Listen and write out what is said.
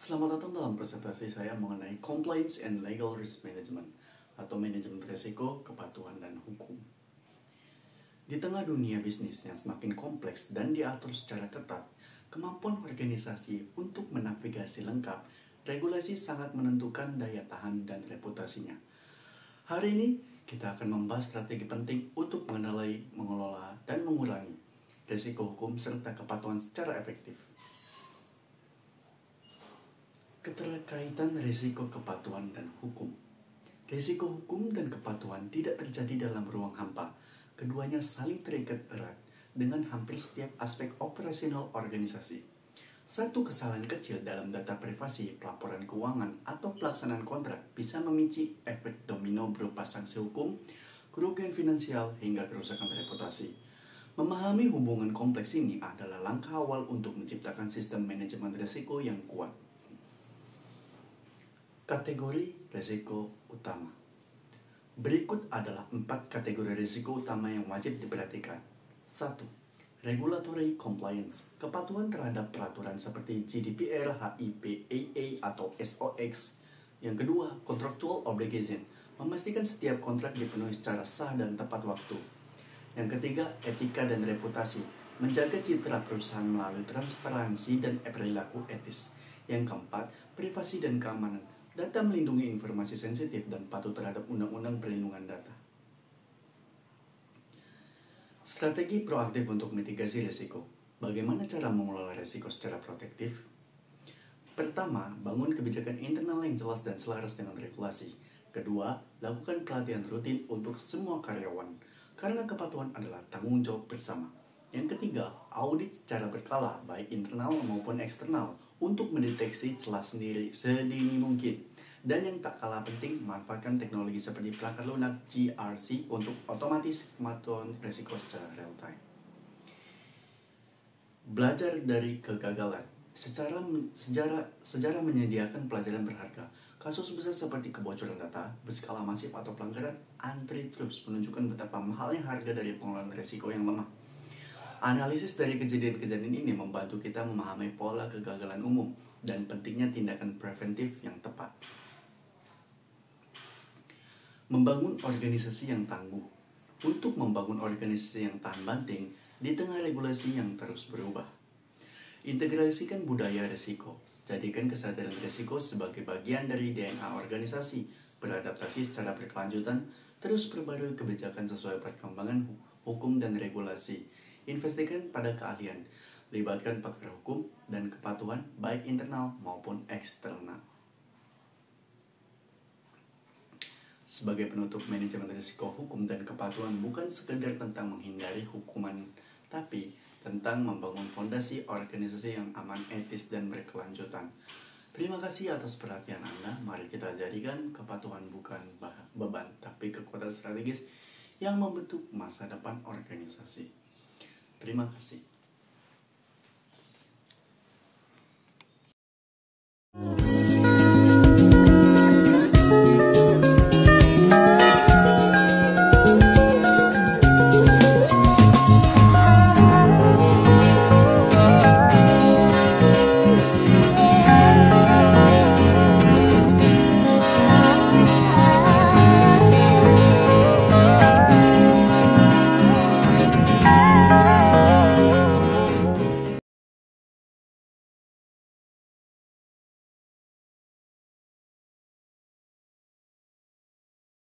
Selamat datang dalam presentasi saya mengenai Compliance and Legal Risk Management atau manajemen risiko, kepatuhan, dan hukum. Di tengah dunia bisnis yang semakin kompleks dan diatur secara ketat, kemampuan organisasi untuk menavigasi lengkap, regulasi sangat menentukan daya tahan dan reputasinya. Hari ini kita akan membahas strategi penting untuk mengenali, mengelola, dan mengurangi risiko hukum serta kepatuhan secara efektif. Keterkaitan risiko kepatuhan dan hukum. Risiko hukum dan kepatuhan tidak terjadi dalam ruang hampa. Keduanya saling terikat erat dengan hampir setiap aspek operasional organisasi. Satu kesalahan kecil dalam data privasi, pelaporan keuangan, atau pelaksanaan kontrak bisa memicu efek domino berupa sanksi hukum, kerugian finansial, hingga kerusakan reputasi. Memahami hubungan kompleks ini adalah langkah awal untuk menciptakan sistem manajemen risiko yang kuat. Kategori risiko utama. Berikut adalah 4 kategori risiko utama yang wajib diperhatikan. 1. Regulatory compliance, kepatuhan terhadap peraturan seperti GDPR, HIPAA, atau SOX. Yang kedua, contractual obligation, memastikan setiap kontrak dipenuhi secara sah dan tepat waktu. Yang ketiga, etika dan reputasi, menjaga citra perusahaan melalui transparansi dan perilaku etis. Yang keempat, privasi dan keamanan, data melindungi informasi sensitif dan patuh terhadap undang-undang perlindungan data. Strategi proaktif untuk mitigasi risiko. Bagaimana cara mengelola risiko secara protektif? Pertama, bangun kebijakan internal yang jelas dan selaras dengan regulasi. Kedua, lakukan pelatihan rutin untuk semua karyawan, karena kepatuhan adalah tanggung jawab bersama. Yang ketiga, audit secara berkala, baik internal maupun eksternal, untuk mendeteksi celah sendiri sedini mungkin. Dan yang tak kalah penting, manfaatkan teknologi seperti perangkat lunak GRC untuk otomatis pemantauan risiko secara real time. Belajar dari kegagalan. Sejarah menyediakan pelajaran berharga. Kasus besar seperti kebocoran data, berskala masif atau pelanggaran antitrust menunjukkan betapa mahalnya harga dari pengelolaan risiko yang lemah. Analisis dari kejadian-kejadian ini membantu kita memahami pola kegagalan umum dan pentingnya tindakan preventif yang tepat. Membangun organisasi yang tangguh. Untuk membangun organisasi yang tahan banting di tengah regulasi yang terus berubah. Integrasikan budaya risiko. Jadikan kesadaran risiko sebagai bagian dari DNA organisasi. Beradaptasi secara berkelanjutan, terus perbarui kebijakan sesuai perkembangan hukum dan regulasi. Investasikan pada keahlian. Libatkan pakar hukum dan kepatuhan baik internal maupun eksternal. Sebagai penutup, manajemen risiko hukum dan kepatuhan bukan sekedar tentang menghindari hukuman, tapi tentang membangun fondasi organisasi yang aman, etis, dan berkelanjutan. Terima kasih atas perhatian Anda. Mari kita jadikan kepatuhan bukan beban, tapi kekuatan strategis yang membentuk masa depan organisasi. Terima kasih.